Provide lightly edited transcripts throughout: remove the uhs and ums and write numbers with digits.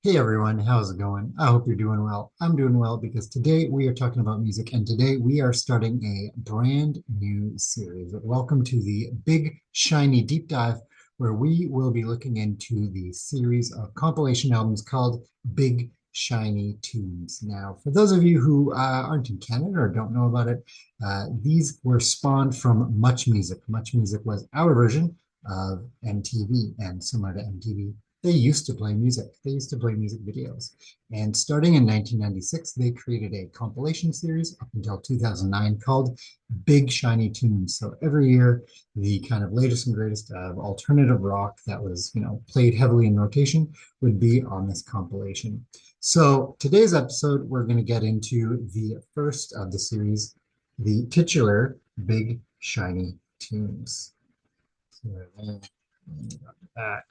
Hey everyone, how's it going? I hope you're doing well. I'm doing well because today we are talking about music and today we are starting a brand new series. Welcome to the Big Shiny Deep Dive, where we will be looking into the series of compilation albums called Big Shiny Tunes. Now, for those of you who aren't in Canada or don't know about it, these were spawned from MuchMusic. MuchMusic was our version of MTV, and similar to MTV, they used to play music. They used to play music videos. And starting in 1996, they created a compilation series up until 2009 called Big Shiny Tunes. So every year, the kind of latest and greatest of alternative rock that was, played heavily in rotation would be on this compilation. So today's episode, we're going to get into the first of the series, the titular Big Shiny Tunes. So back.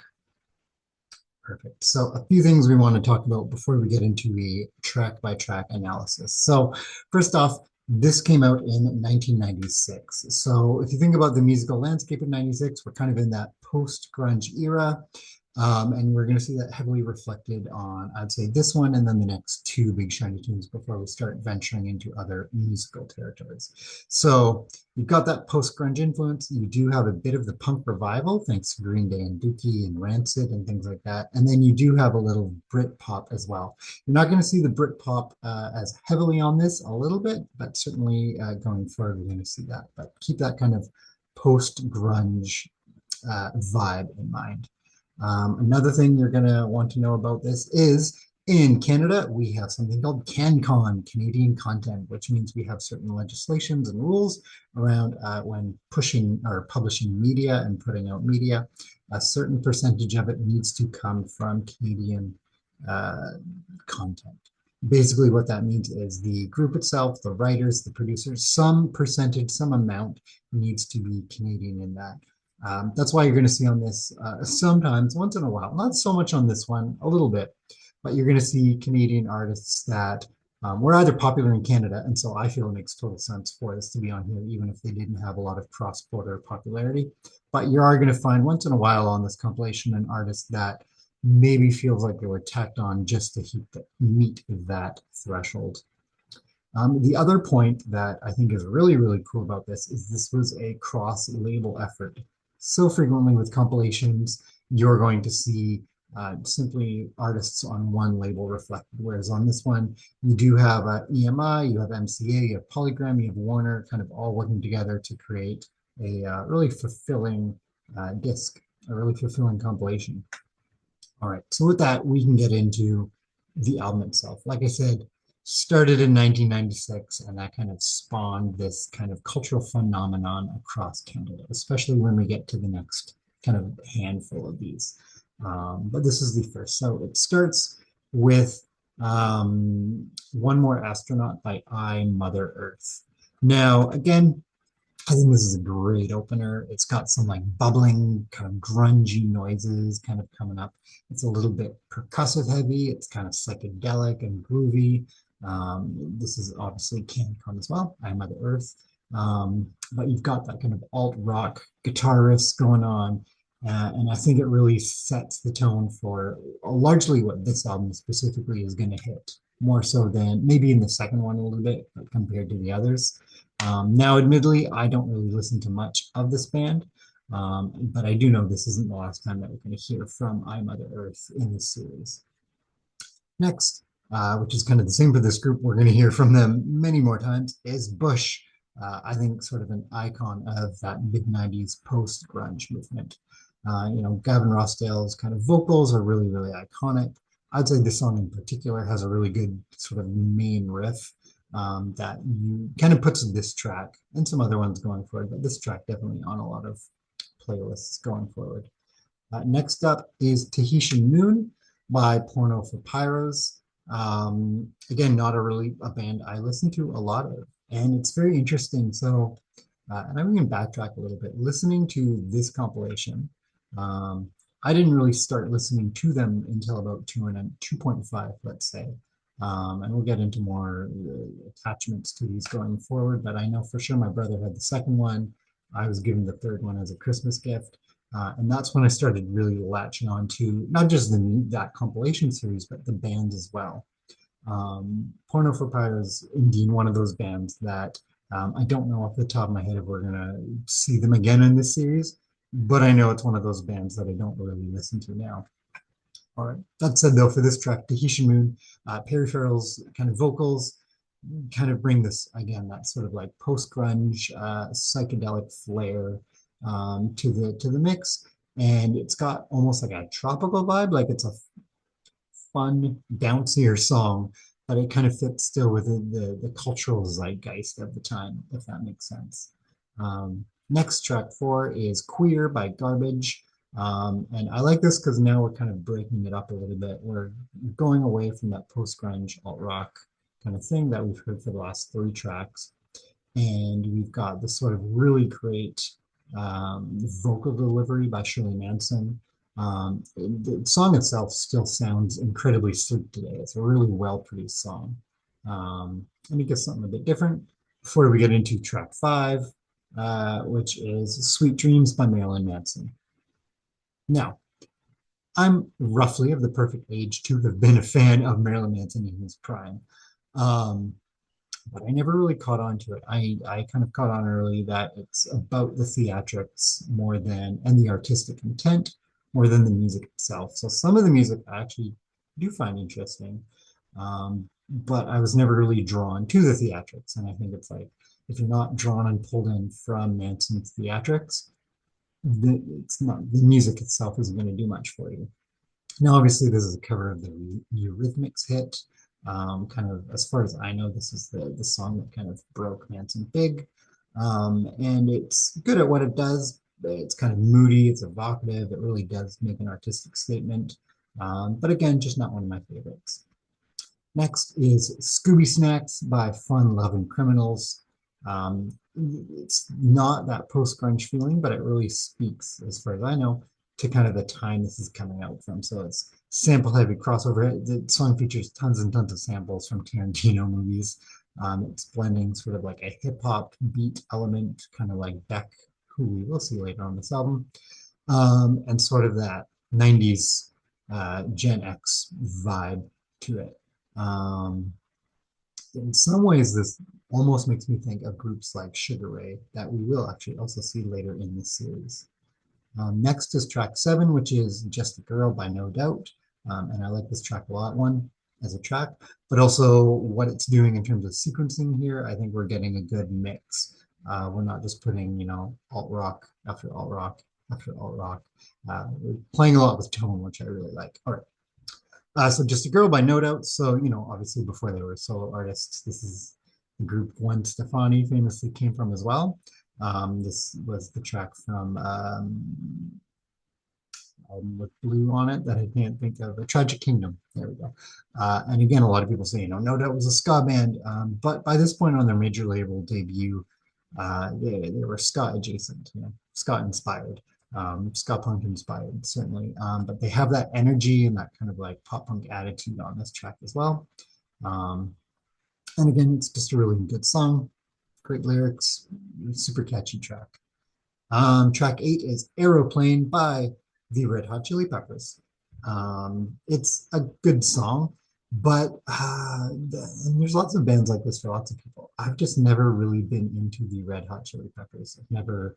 Perfect. So a few things we want to talk about before we get into a track-by-track analysis. So first off, this came out in 1996. So if you think about the musical landscape in 96, we're kind of in that post-grunge era. And we're going to see that heavily reflected on, I'd say, this one and then the next two Big Shiny Tunes before we start venturing into other musical territories. So you've got that post-grunge influence. You do have a bit of the punk revival, thanks to Green Day and Dookie and Rancid and things like that. And then you do have a little Brit pop as well. You're not going to see the Brit pop as heavily on this, a little bit, but certainly going forward, we're going to see that. But keep that kind of post-grunge vibe in mind. Another thing you're going to want to know about this is in Canada, we have something called CanCon, Canadian Content, which means we have certain legislations and rules around when pushing or publishing media and putting out media. A certain percentage of it needs to come from Canadian content. Basically, what that means is the group itself, the writers, the producers, some percentage, some amount needs to be Canadian in that. That's why you're going to see on this sometimes, once in a while, not so much on this one, a little bit, but you're going to see Canadian artists that were either popular in Canada, and so I feel it makes total sense for this to be on here, even if they didn't have a lot of cross-border popularity. But you are going to find once in a while on this compilation an artist that maybe feels like they were tacked on just to meet that threshold. The other point that I think is really, really cool about this is this was a cross-label effort. So frequently with compilations, you're going to see simply artists on one label reflected, whereas on this one, you do have EMI, you have MCA, you have Polygram, you have Warner, kind of all working together to create a really fulfilling disc, a really fulfilling compilation. All right, so with that, we can get into the album itself. Like I said, started in 1996, and that kind of spawned this kind of cultural phenomenon across Canada, especially when we get to the next kind of handful of these. But this is the first. So it starts with One More Astronaut by I, Mother Earth. Now, again, I think this is a great opener. It's got some like bubbling, kind of grungy noises kind of coming up. It's a little bit percussive heavy. It's kind of psychedelic and groovy. This is obviously CanCon as well. I, Mother Earth. But you've got that kind of alt rock guitarist going on. And I think it really sets the tone for largely what this album specifically is going to hit, more so than maybe in the second one a little bit, but compared to the others. Now, admittedly, I don't really listen to much of this band, but I do know this isn't the last time that we're going to hear from I, Mother Earth in this series. Next, which is kind of the same for this group, we're going to hear from them many more times, is Bush. I think sort of an icon of that mid-90s post-grunge movement. Gavin Rossdale's kind of vocals are really, really iconic. I'd say this song in particular has a really good sort of main riff that kind of puts this track and some other ones going forward, but this track definitely on a lot of playlists going forward. Next up is Tahitian Moon by Porno for Pyros. Again, not a band I listen to a lot of, and it's very interesting. So, and I'm going to backtrack a little bit. Listening to this compilation, I didn't really start listening to them until about 2.5, let's say. And we'll get into more attachments to these going forward, but I know for sure my brother had the second one. I was given the third one as a Christmas gift. And that's when I started really latching on to not just that compilation series, but the bands as well. Porno for Pyre is indeed one of those bands that I don't know off the top of my head if we're going to see them again in this series, but I know it's one of those bands that I don't really listen to now. All right. That said, though, for this track, Tahitian Moon, Perry Farrell's kind of vocals kind of bring this, again, that sort of like post-grunge, psychedelic flair to the mix. And it's got almost like a tropical vibe, like it's a fun, bouncier song, but it kind of fits still within the cultural zeitgeist of the time, if that makes sense. Next, track 4 is Queer by Garbage. And I like this because now we're kind of breaking it up a little bit. We're going away from that post-grunge alt-rock kind of thing that we've heard for the last 3 tracks. And we've got this sort of really great vocal delivery by Shirley Manson. The song itself still sounds incredibly sweet today. It's a really well-produced song. Let me get something a bit different before we get into track 5, which is Sweet Dreams by Marilyn Manson. Now, I'm roughly of the perfect age to have been a fan of Marilyn Manson in his prime. But I never really caught on to it. I kind of caught on early that it's about the theatrics more than, and the artistic intent more than the music itself. So some of the music I actually do find interesting, but I was never really drawn to the theatrics. And I think it's like, if you're not drawn and pulled in from Manson's theatrics, it's not, the music itself isn't going to do much for you. Now, obviously, this is a cover of the Eurythmics hit. Kind of, as far as I know, this is the song that kind of broke Manson big. And it's good at what it does. It's kind of moody, it's evocative, it really does make an artistic statement. But again, just not one of my favorites. Next is Scooby Snacks by Fun Loving Criminals. It's not that post-grunge feeling, but it really speaks, as far as I know, to kind of the time this is coming out from. So it's sample-heavy crossover. The song features tons and tons of samples from Tarantino movies. It's blending sort of like a hip-hop beat element, kind of like Beck, who we will see later on this album, and sort of that 90s Gen X vibe to it. In some ways, this almost makes me think of groups like Sugar Ray that we will actually also see later in this series. Next is track 7, which is Just a Girl by No Doubt. And I like this track a lot, one, as a track, but also what it's doing in terms of sequencing here. I think we're getting a good mix. We're not just putting, alt rock after alt rock after alt rock. We're playing a lot with tone, which I really like. All right. So Just a Girl by No Doubt. So, obviously before they were solo artists, this is the group Gwen Stefani famously came from as well. This was the track from with Blue on it that I can't think of, A Tragic Kingdom. There we go. And again, a lot of people say, No Doubt was a ska band, but by this point on their major label debut, they were ska adjacent, ska inspired, ska punk inspired, certainly. But they have that energy and that kind of like pop punk attitude on this track as well. And again, it's just a really good song, great lyrics, super catchy track. Track 8 is Aeroplane by the Red Hot Chili Peppers. It's a good song, but and there's lots of bands like this for lots of people. I've just never really been into the Red Hot Chili Peppers. I've never,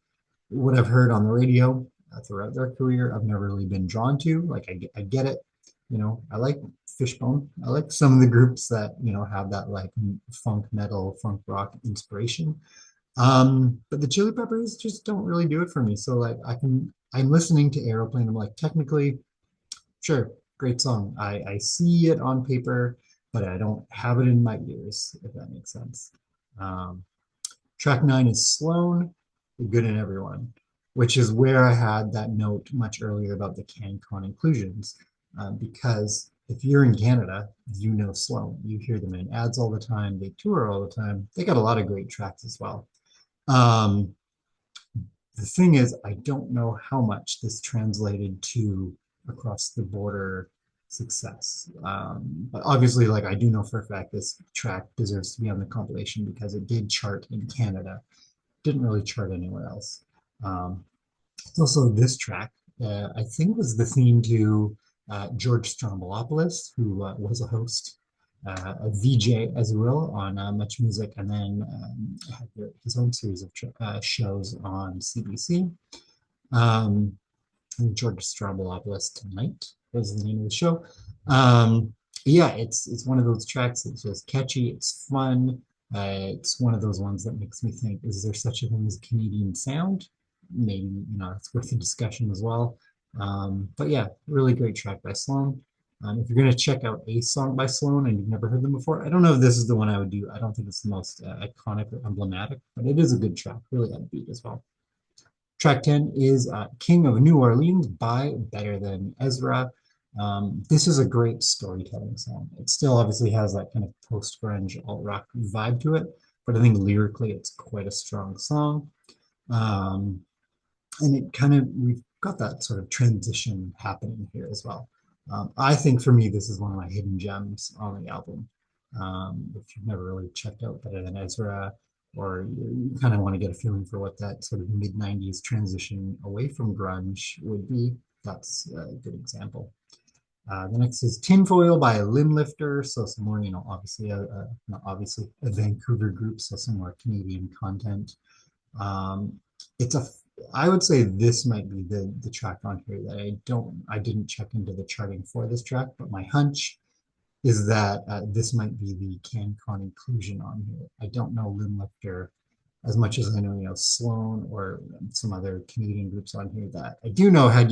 what I've heard on the radio throughout their career, I've never really been drawn to. Like I get it, I like Fishbone. I like some of the groups that have that like funk metal, funk rock inspiration. But the Chili Peppers just don't really do it for me. So like I'm listening to Aeroplane. I'm like, technically, sure, great song. I see it on paper, but I don't have it in my ears, if that makes sense. Track 9 is Sloan, The Good in Everyone, which is where I had that note much earlier about the CanCon inclusions. Because if you're in Canada, you know Sloan. You hear them in ads all the time. They tour all the time. They got a lot of great tracks as well. The thing is, I don't know how much this translated to across the border success. But obviously, like I do know for a fact this track deserves to be on the compilation because it did chart in Canada. Didn't really chart anywhere else. Also, this track, I think, was the theme to George Stroumboulopoulos, who was a host, a VJ, as you will, on MuchMusic, and then had his own series of shows on CBC. Um, George Stroumboulopoulos Tonight was the name of the show. Yeah, it's one of those tracks that's just catchy. It's fun. It's one of those ones that makes me think: is there such a thing as Canadian sound? Maybe it's worth a discussion as well. But yeah, really great track by Sloan. If you're going to check out a song by Sloan and you've never heard them before, I don't know if this is the one I would do. I don't think it's the most iconic or emblematic, but it is a good track, really upbeat as well. Track 10 is King of New Orleans by Better Than Ezra. This is a great storytelling song. It still obviously has that kind of post-grunge alt-rock vibe to it, but I think lyrically it's quite a strong song. Um, and it kind of, we've got that sort of transition happening here as well. I think for me, this is one of my hidden gems on the album. If you've never really checked out Better Than Ezra, or you kind of want to get a feeling for what that sort of mid 90s transition away from grunge would be, that's a good example. The next is Tinfoil by Limblifter. So some more, obviously, not obviously, a Vancouver group, so some more Canadian content. Um, it's a, I would say this might be the track on here that I didn't check into the charting for this track, but my hunch is that this might be the CanCon inclusion on here. I don't know Limblifter as much as I know, Sloan or some other Canadian groups on here that I do know had,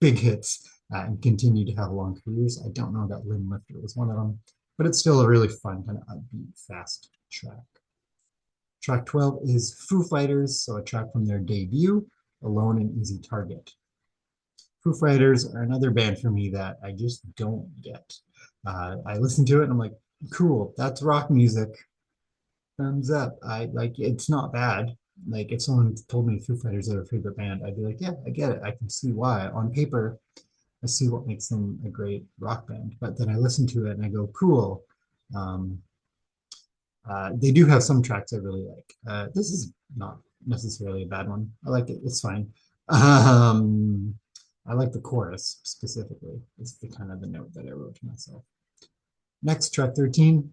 big hits and continue to have long careers. I don't know that Limblifter was one of them, but it's still a really fun kind of upbeat, fast track. Track 12 is Foo Fighters, so a track from their debut, Alone and Easy Target. Foo Fighters are another band for me that I just don't get. I listen to it and I'm like, cool, that's rock music. Thumbs up. I like it's not bad. Like if someone told me Foo Fighters are their favorite band, I'd be like, yeah, I get it. I can see why. On paper, I see what makes them a great rock band. But then I listen to it and I go, cool. Um, they do have some tracks I really like. This is not necessarily a bad one. I like it. It's fine. Um, I like the chorus specifically. It's the kind of the note that I wrote to myself. Next, track 13.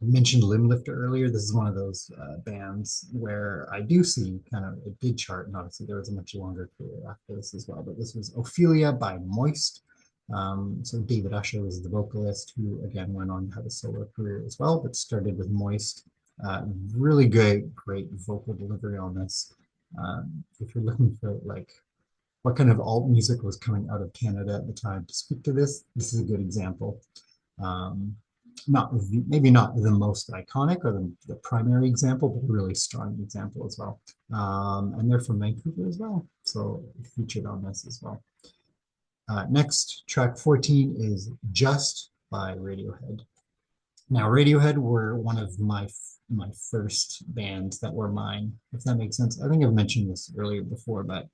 I mentioned Limblifter earlier. This is one of those bands where I do see kind of, it did chart, and obviously there was a much longer career after this as well, but this was Ophelia by Moist. So David Usher was the vocalist, who again went on to have a solo career as well, but started with Moist. Really great vocal delivery on this. If you're looking for like what kind of alt music was coming out of Canada at the time to speak to this is a good example. Um, not maybe not the most iconic or the primary example, but a really strong example as well. And they're from Vancouver as well, so featured on this as well. Next, track 14 is Just by Radiohead. Now, Radiohead were one of my first bands that were mine, if that makes sense. I think I've mentioned this earlier before, but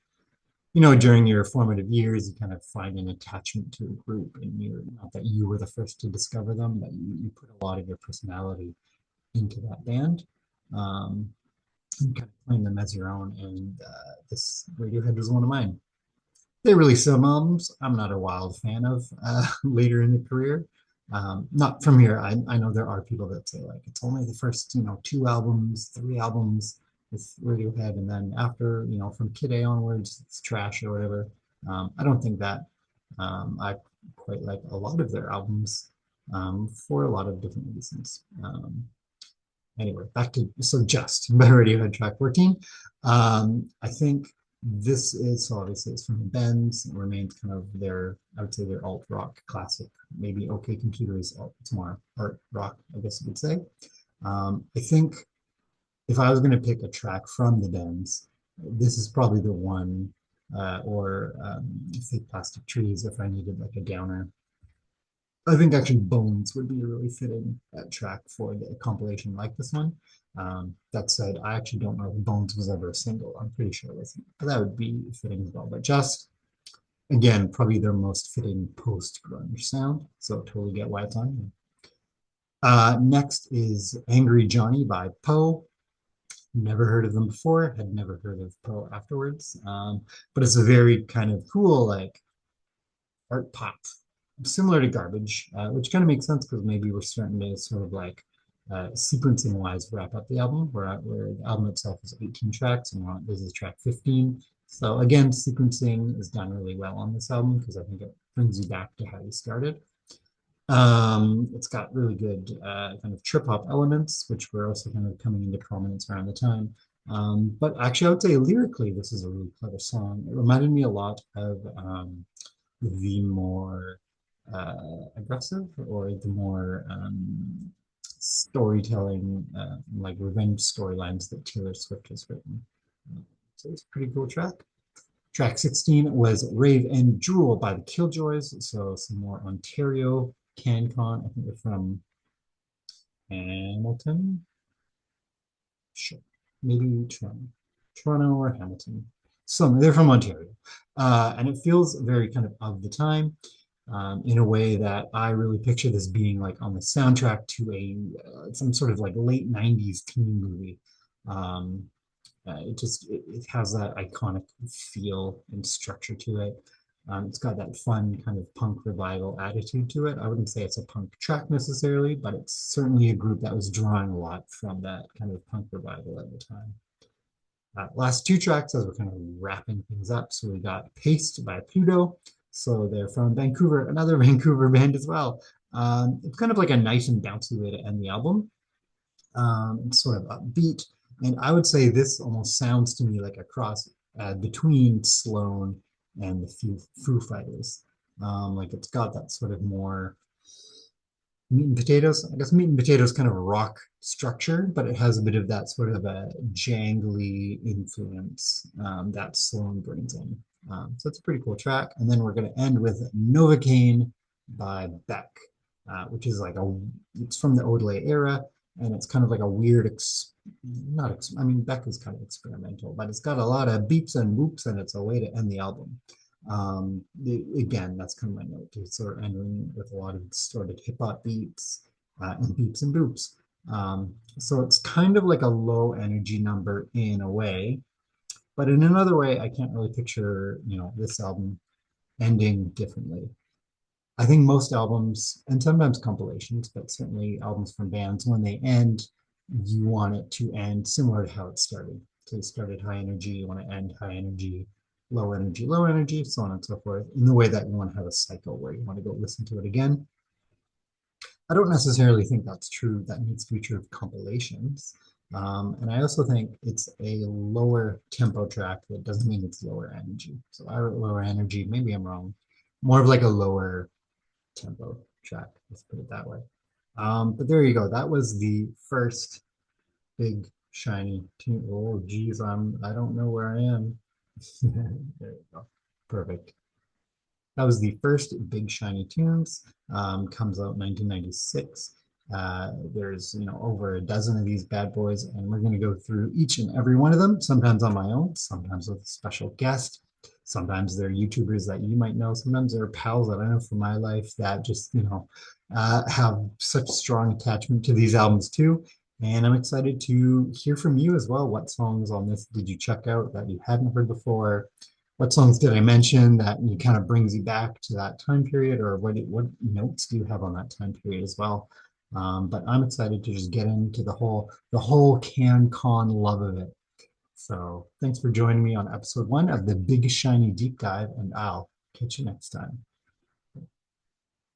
during your formative years, you kind of find an attachment to a group, and you're not that you were the first to discover them, but you put a lot of your personality into that band, and kind of claim them as your own. And this Radiohead was one of mine. They released some albums I'm not a wild fan of later in the career. Not from here. I know there are people that say like it's only the first, 2 albums, 3 albums with Radiohead, and then after, from Kid A onwards, it's trash or whatever. I don't think that. I quite like a lot of their albums for a lot of different reasons. Anyway, back to Just by Radiohead, track 14. I think this is, so obviously it's from the Bends. It remains kind of their, I would say their alt rock classic. Maybe OK Computer is it's more art rock, I guess you could say. I think if I was going to pick a track from the Bends, this is probably the one, or Fake Plastic Trees if I needed like a downer. I think actually Bones would be a really fitting track for the compilation like this one. That said, I actually don't know if Bones was ever a single. I'm pretty sure it wasn't, but that would be fitting as well. But Just, again, probably their most fitting post-grunge sound, so totally get why it's on. Next is Angry Johnny by Poe. Never heard of them before, had never heard of Poe afterwards. But it's a very kind of cool, like art pop, similar to Garbage, which kind of makes sense because maybe we're starting to sort of like sequencing wise wrap up the album, where the album itself is 18 tracks and this is track 15. So again, sequencing is done really well on this album because I think it brings you back to how you started. It's got really good kind of trip hop elements, which were also kind of coming into prominence around the time. But actually, I would say lyrically, this is a really clever song. It reminded me a lot of the more aggressive or the more storytelling, like revenge storylines that Taylor Swift has written. So it's a pretty cool track. Track 16 was Rave and Jewel by the Killjoys. So some more Ontario CanCon. I think they're from Hamilton. Sure. Maybe Toronto or Hamilton. So they're from Ontario. And it feels very kind of the time in a way that I really picture this being like on the soundtrack to some sort of like late 90s teen movie. Um, it has that iconic feel and structure to it. It's got that fun kind of punk revival attitude to it. I wouldn't say it's a punk track necessarily, but it's certainly a group that was drawing a lot from that kind of punk revival at the time. Last two tracks as we're kind of wrapping things up. So we got Paste by Pluto. So they're from Vancouver, another Vancouver band as well. It's kind of like a nice and bouncy way to end the album. It's sort of upbeat. And I would say this almost sounds to me like a cross between Sloan and the Foo Fighters. Like it's got that sort of more meat and potatoes. I guess meat and potatoes kind of rock structure, but it has a bit of that sort of a jangly influence that Sloan brings in. So it's a pretty cool track. And then we're going to end with Novocaine by Beck, which is like it's from the Odelay era, and it's kind of like a weird, not, I mean, Beck is kind of experimental, but it's got a lot of beeps and whoops, and it's a way to end the album. Again, that's kind of my note to sort of ending with a lot of distorted hip hop beats and beeps and boops. So it's kind of like a low energy number in a way, but in another way, I can't really picture, this album ending differently. I think most albums, and sometimes compilations, but certainly albums from bands, when they end, you want it to end similar to how it started. So it started high energy, you want to end high energy, low energy, so on and so forth, in the way that you want to have a cycle where you want to go listen to it again. I don't necessarily think that's true. That needs to be true of compilations. And I also think it's a lower tempo track. That doesn't mean it's lower energy. So I wrote lower energy. Maybe I'm wrong. More of like a lower tempo track. Let's put it that way. But there you go. That was the first big shiny tune. Oh, geez, I don't know where I am. There you go. Perfect. That was the first Big Shiny Tunes. Comes out 1996. There's over a dozen of these bad boys, and we're going to go through each and every one of them. Sometimes on my own, sometimes with a special guest. Sometimes they're YouTubers that you might know. Sometimes they're pals that I know from my life that just have such strong attachment to these albums too. And I'm excited to hear from you as well. What songs on this did you check out that you hadn't heard before? What songs did I mention that kind of brings you back to that time period, or what notes do you have on that time period as well? But I'm excited to just get into the whole CanCon love of it. So thanks for joining me on episode 1 of the Big Shiny Deep Dive, and I'll catch you next time.